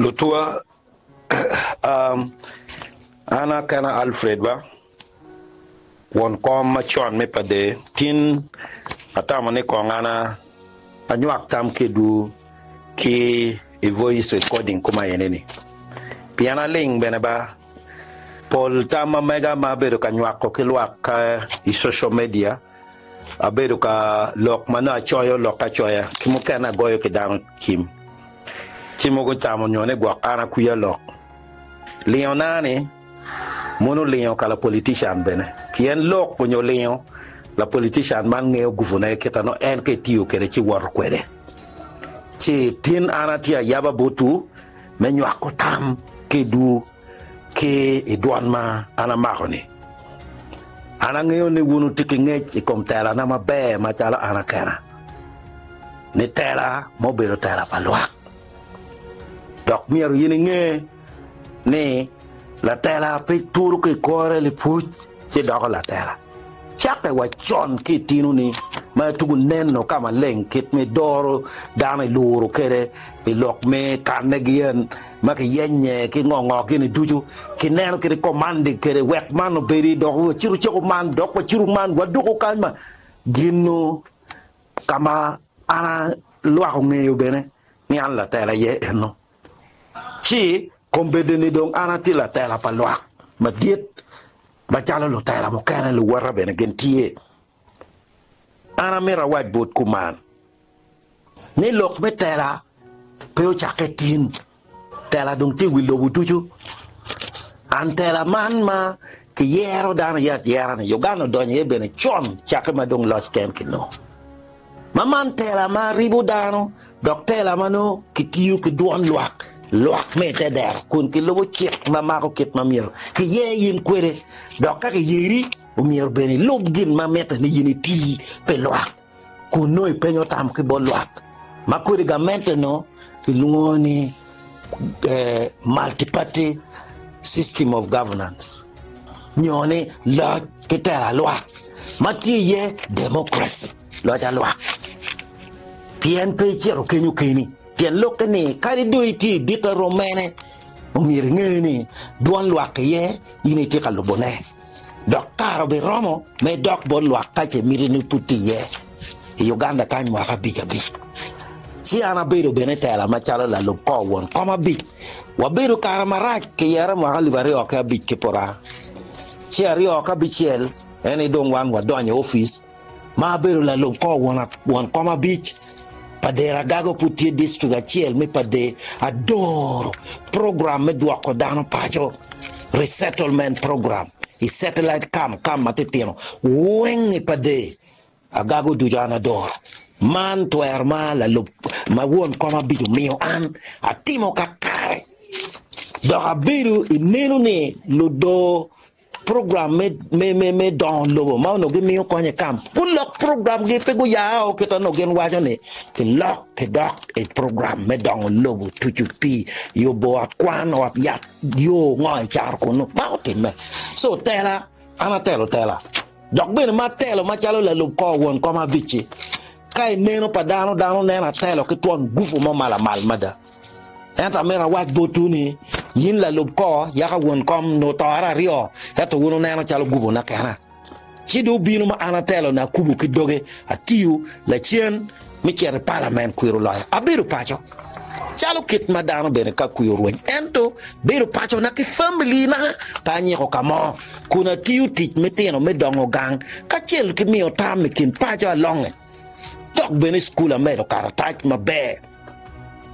Lutua ana kana Alfred ba won kom ma chon me pade tin atama ne ko ngana anyak tam ke du ke e voice recording kuma yeneni piana ling benaba Paul tama mega ma bedo ka nyak ko ke lwak ka i social media abedo ka lok mana choyo lok ka choya kimu kana goyo ke dang kim go tamo nyone gwa ana kuya lok Leonani mono Leon kala politician bene kien lok ko Leon la politician man ngeo gouverneur ketano NKTO kere ci war kwede ci tin anatia yaba botu menyo akotam ke du ke edwan ma ana mahoni ana ngeo ne wonu tiki ngech kom tela na mabe ma chala ana kana ni tela mo bero tela palwa dok miero yini nge ne la tela pe turu ke kore le puch ci doko la tela chaka wa chon ke tinu ni ma tugu nenno kama leng kit me doro dana luru kere e lok me kanegien ma ke yenye ke ngongo ke ni duju ke neno ke commande kere wek man beri do chiru chiru man do ko chiru man wa duko kalma ginno kama ana lwa ko ngeyo bene ni an la tela ye no chi kombede ni dong ana ti la tela pa lwa ma diet ba chala lo tela mo kana lo warra bene gentie ana mera waj bot kuman ni lok me tela peo chaketin tela dong ti wilo butuju an tela man ma ke yero dana yat yarana yogano donye bene chon chakema dong los kem kino maman tela ma ribu dano dok tela mano kitiyu ke duan luak me te der kun ki lobo chik mama ko kit mamir ki ye yin kwere dok ka yiri umir beni lob gin ma meta ni yini ti pe luak kun noy penyo tam ki bo luak ma kuri ga no ki lungoni multi-party system of governance nyone la ketera luak ma ti ye democracy lo ja luak PNP chero kenyu keni tien lokene kari doiti dita romene umir ngeni duan luak ye yini ti kalubone dok karo be romo me dok bon luak ka che mirini puti ye Uganda kan wa ka bija bi ci ana bedo benetela ma chala la lo ko won koma bi wa bedo kara maraj ke yara ma hali bari o ka bi ke pora ci ari o ka bi ciel ene don wan wa donye office ma bedo la lo ko won koma bi padera gago puti district achiel mi pade adoro program me dwa ko dano pacho resettlement program i satellite cam matipino weng pade agago dujana dor man to erma la lob ma won koma bidu mio an atimo kakare do abiru inenu ne ludo program me don lobo ma no gimi ko nya kam bulok program ge pego ya o keto no gen wajo ne ke lock ke dok e program me don lobo tujupi yo bo akwan o ya yo ngoy char ko no ba o me so tela ana telo tela dok ben ma telo ma chalo la lo ko won ko ma bichi kai neno pa dano nena telo ke ton gufu mo mala mal mada enta mera waj botuni yin la lob ko ya ka won kom no tara rio eto wono neno chalo gubo na kana chido binu ma ana telo na kubu ki doge atiu la chien mi chere parliament kuiro la abiru pacho chalo kit madano bene ka kuiro wen ento biru pacho na ki family na tanyi ko kamo kuna tiu tit meteno medongo gang ka chel ki mi otam kin pacho longe dok bene school amedo karatach mabe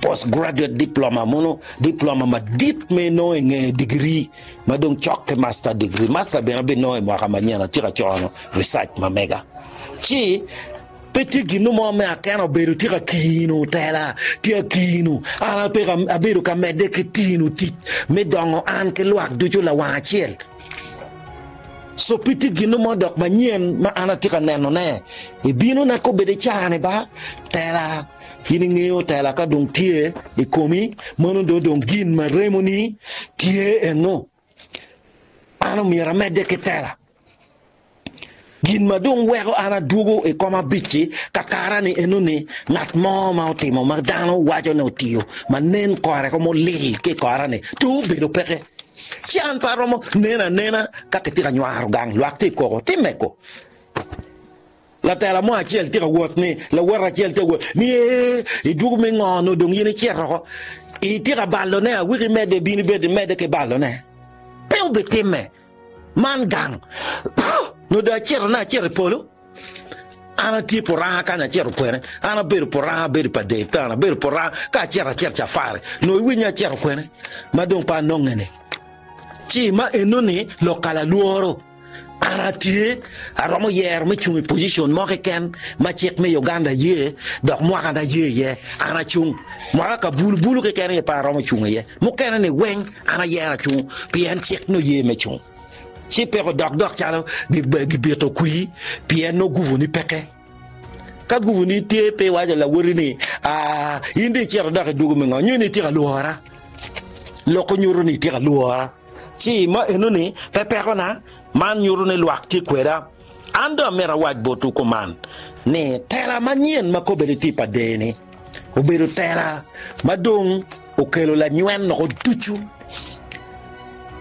postgraduate diploma mono diploma ma dit me no en degree ma don chok master degree master be no mo kama nyana tira chono research ma mega chi petit gino mo me akano beru tira kino tela tia kino ana pe aberu ka me de kitino tit me dongo an ke luak dujo la wachiel so petit gino mo dok manien ma ana tira neno ne e bino na ko bede chane ba tela yini ngeo tela ka dong tie e komi mono do dong gin ma remoni tie e no ano mira mede ke tela gin madung wego ana dugo e koma bichi kakara ni enuni ngat mo ma otimo magdano wajo ne otio manen kore como lil ke korane tu bedo peke chian paromo nena kaketika nyar gang lwakti ko timeko la tela mo achiel tira wot ni la wara achiel te wot ni e dugo me ngono dong yene chiero e tira ballo ne wiri mede bini bede mede ke ballo ne peu betime man gang no da chiero na chiero polo ana ti porra kana chiero kwene ana ber porra ber pa de ana ber porra ka chiera chiera fare no winya chiero kwene ma don pa nongene chi ma enoni lokala luoro ana ti aromo yer me chung position mo ken ma chek me Uganda ye dok mo anda ye ana chung mo ka bulu ke ken pa aromo chung ye mo ken ne wen ana yera chung pien chek no ye me chung si pero dok chalo di beto qui pien no guvuni peke ka guvuni te pe waja la worini indi chero dak dugu me ngo nyini tira luora loko nyuru ni tira luora si ma enoni pepe na man nyuru ni luakti kwera ando mera waj botu ko man ne tela manien ma ko beriti pa deni ko beru tela madung okelo la nywen no tuchu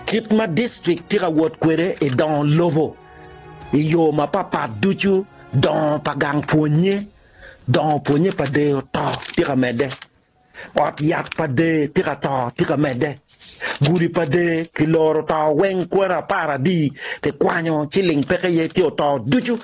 Kitma district tira wot kwere et dans lobo yo ma papa duchu dans pagang poignet dans poignet pa de to tira mede ot yak pa de tira to tira mede guri pa de kiloro ta wen kwera paradi te kwanyo chiling peke ye ti to duchu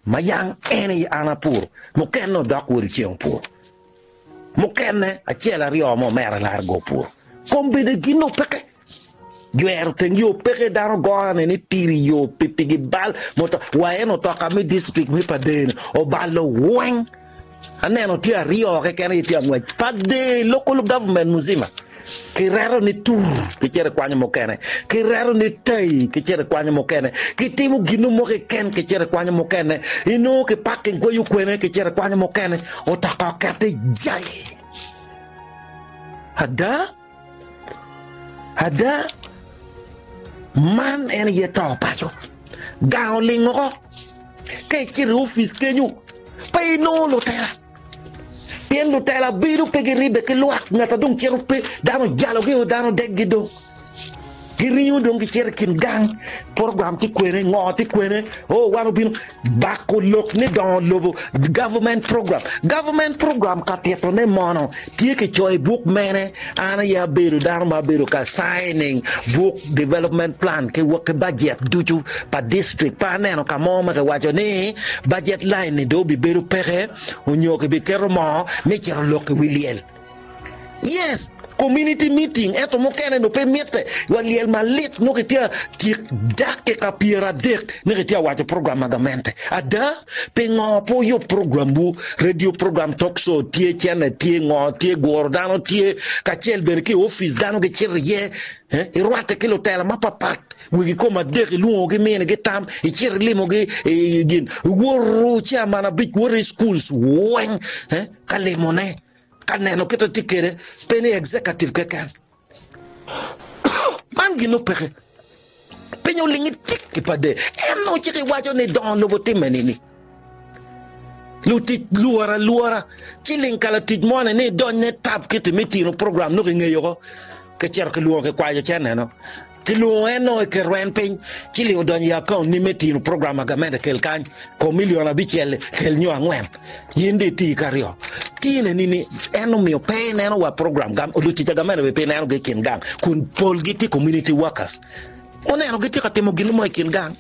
mayang ene ana pur mo kenno dak wori chiong pur mo kenne a chela rio mo mera largo pur kombe de gino peke Juero tengo peke dano goane ni tiri yo pipigi bal moto waeno toka mi district mi paden o ballo weng aneno tia rio ke kene tia ngwe pade local government muzima kirero ni tur ke chere kwanya mokene kirero ni tai ke chere kwanya mokene kitimu ginu mo ke ken ke chere kwanya mokene ino ke pakke ngoyu kwene ke chere kwanya mokene o taka kate jai ada man en yeto pacho gaolingo ke chiri office kenyu pay no lotela pien lotela biru pegiribe ke luak ngata dong chero pe dano jalo ke dano deggido kiriyo dong chero kin gang program ti kwene ngoti kwene o wano bino bako lok ne dans lobo government program ka tieto ne mono tie ke choy book mene ana ya beru dano ma beru ka signing book development plan ke work budget duju pa district pa neno ka moma ke wajo ni budget line ni do bi beru pere unyo ke bi kero mo me chero lok wiliel yes community meeting eto mo kene no permette waliel malit no ke tia dak ka pira dek ne ke tia wacho program agamente ada pengo po yo program bu radio program talk show tie chene tie ngo tie gordano tie ka chel berke office dano ke chirye irwate ke hotel ma papat wi ko ma dek lu ge mene ge tam e chir limo ge gin woru cha mana big worry schools wen kalemone kaneno keto tikere pene executive kekan man gino pere penyo lingi tik pade eno chike wajo ne don lobo timenini luti luara chiling kala tijmone ne don ne tap kete metino program no ngeyo ke cher ke luo ke kwajo cheneno Tilo eno ke ruen pen chili odon ya kon ni metino program agamende kel kan ko miliona bichele kel nyo angwen yinde ti kario tine nini eno mio pen eno wa program gam oluti jagamende be pen eno ge kin gang kun polgiti community workers oneno giti katemo ginu mo kin gang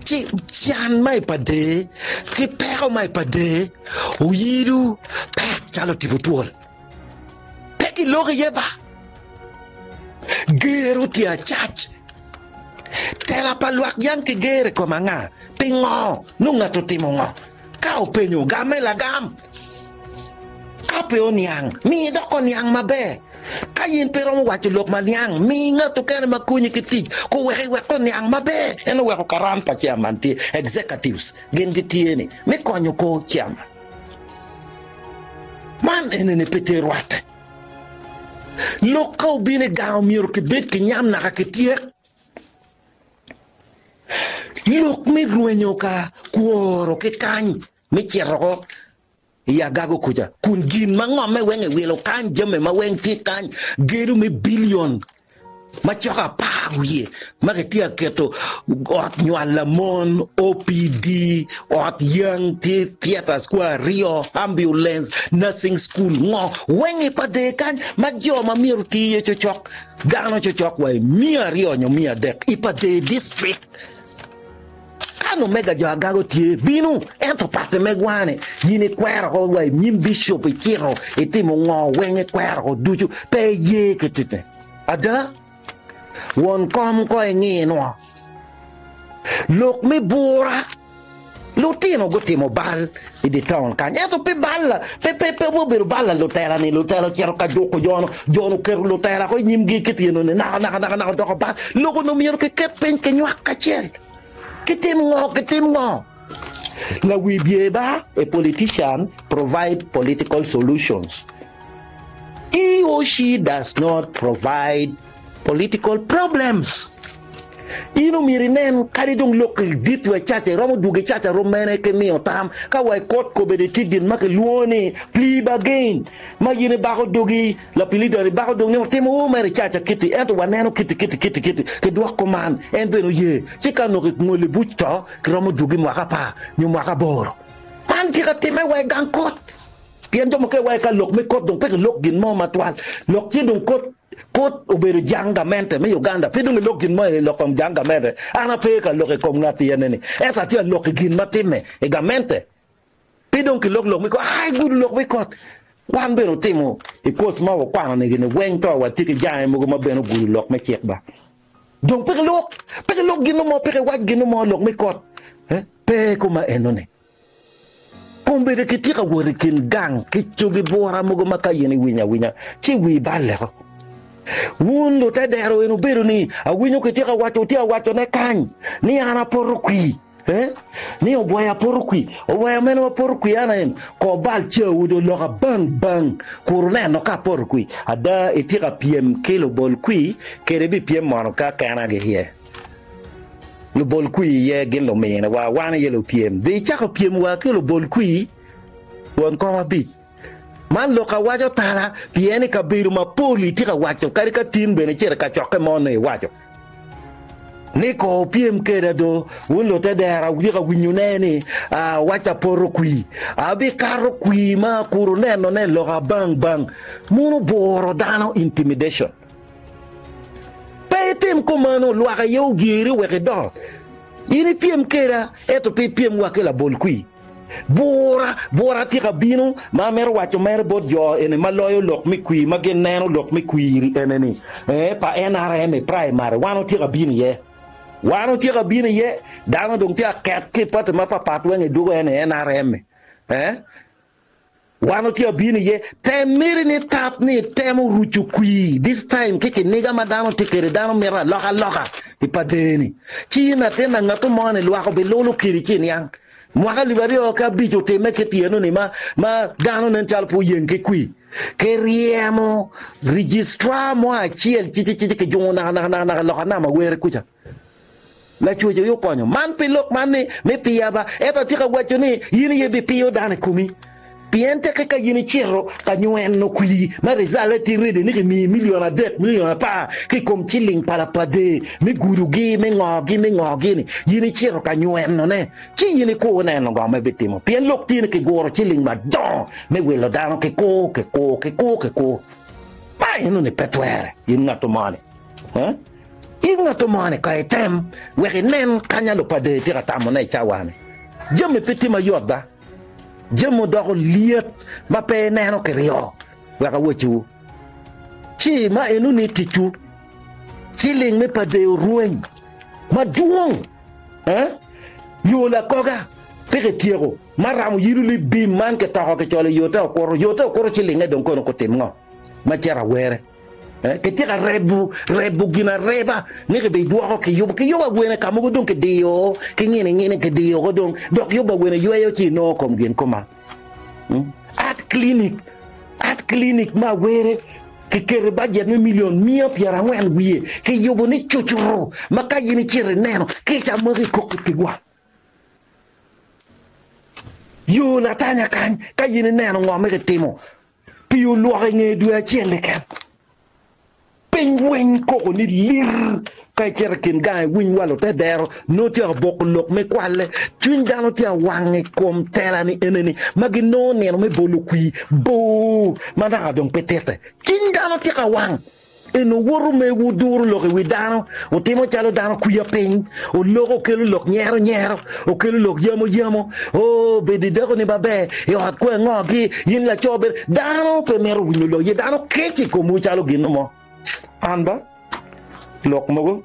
chi chan mai pade ki pero mai pade uyiru pe chalo tibutuol peki loge yeba Gero tia chach tela paluak yang ke gere ko manga pingo nunga to timongo kau penyo gamela gam kape oniang mi do oniang mabe kayin pero wacho lok maniang mi ngato kene makunyi kitich ko we oniang mabe eno we ko karan pa chairman ti executives gen gitieni me konyo ko chairman man enene pete roate Lokau bine gao miro ke bet ke nyam na ka ketie lok mi ruenyo ka kuoro ke kany mi chero ya gago kuja kun gin mangome wenge wilo kan jeme ma weng ti kan geru mi billion ma choka pa wiye ma ke tia keto ot nyala mon OPD ot young theater square Rio ambulance nursing school ngo wenge pa de kan ma jo ma miru ti ye chochok gano chochok wa mia Rio nyo mia dek ipa de district no mega jo agago tie binu ento parte megwane yini kwera ko wa nyim bishop kiro etimo ngo wenge kwera ko duju pe ye ketite ada won kom ko ngi no lok mi bura lutino gotimo bal e di town kan ento pe balla pe mo beru balla lutera kiro ka joko jono ker lutera ko nyim gi ketino na do ko bal loko no miyor ke pen ke nyak ka chel Ketim ngo. La wibieba, a politician, provide political solutions. He or she does not provide political problems. Ino mirinen kari dong lok dit we chacha romo duge chacha romene ke mi otam ka wa kot ko be de tidin ma ke luone plead again ma yine ba ko dogi la pilida ba ko dong ne temo mere chacha kiti ento waneno kiti ke do ko man en be no ye chika no ke ngole butto ke romo dugi mo ka pa nyu mo ka boro man ti ka teme wa gankot pien do mo ke wa ka lok me kot dong pe lok gin mo matwal lok ti dong kot obedo jangamente me Uganda pidu ngi login mo e lokom jangamente ana pe ka loke kom ngati yeneni eta tia loke gin matime e gamente pidu ngi lok mi ko ai gudu lok mi kot wan beno timo e kos ma wo kwana ne gene wen to wa tiki jaay mo ma beno gudu lok me chek ba donc pe lok gin mo pe wa gin mo lok mi kot pe ko ma enone kombe de kitika wori kin gang kichugi bora mo ma ka yeni winya chi wi balle ko wundo te dero eno bedo ni awinyo ke tia wacho ne kany ni ana porokwi ni oboya porokwi oboya meno porokwi ana en ko bal chewudo loka bang kurne no ka porokwi ada etira pm kilo bol kwi kerebi pm mano ka kana ge here lo bol kwi ye gelo mena wa wana yelo pm de chako pm wa kilo bol kwi won ko mabi man lo ka wajo tara pieni ka biru ma politika wacho kari ka tin bene chere ka choke mone wacho niko piem kere do wulo te dera wika winyuneni wacha porokwi abi karokwi ma kuru neno ne lo ka bang munu boro dano intimidation petem komano lo ka yo giri weke do ini piem kera eto piem wakela bolkwi bora tika binu ma mer wacho mer bodjo ene maloyo lok mi kwi magen neno lok mi kwi eneni pa NRM primary wano tika binu ye dano dong tia ket ke pat ma papa wenge dugo ene NRM wano tia binu ye te miri ni tap ni temo ruchu kwi this time kike niga madano tikere dano mera loka ipadeni china tena ngato mone luako belolo kiri chini yang mwaka libario ka bijo teme ke tieno ni ma dano nental po yenke kwi ke riemo registra mo achiel chichi ke jona na loka na ma were kucha la chujo yo konyo man pilok man ni me piaba eta tika wacho ni yini ye bi pio dane kumi piente ke ka yini chiro ka nyuen no kuli ma rezale ti rede ni ke mi million pa ke kom chilling para pade mi gurugi me ngogi ni yini chiro ka nyuen no ne chi yini ko ne no ga me betimo pien lok ti ke goro chilling ma don me welo dano ke ko pa yino ne petwere yin ngato mane inga to mane ka etem we nen kanya lo pade tira tamo na chawane jemme petima yoda jemmo do liet ma pe neno ke rio we ka wochu chi ma enu ni tichu chiling me pade rueng ma duong yo la koga peke tiego maramu yiru li bim man ke ta ke chole yota ko chiling don ko temno ma tira were que tira rebu gina reba ne ke be duo ke yo wena kamugo don ke dio ke ngene ke dio go don dok yo ba wena yo chi no kom gen koma at clinic ma were ke kere budget me million mia piara ngwen wiye ke yobo ni chuchuro maka yini chire neno ke cha mo ko ke gwa yo na tanya kan ka yini neno ngome ke timo piu lo nge du achele kan penguin ko ni lir kai cherkin gai win walo te der no ti bok lok me kwale twin dano ti wange kom tera ni eneni magi no ne no me bolu kui bo mana dong petete twin dano ti ka wang eno woru me wuduru lo wi dano o timo chalo dano kuya pen o logo kelo lok nyero o kelo lok yamo o bedi dego ni babe yo hat ko ngogi yin la chober dano pe meru winu lo ye dano kechi ko mu chalo gino mo anda lok mogo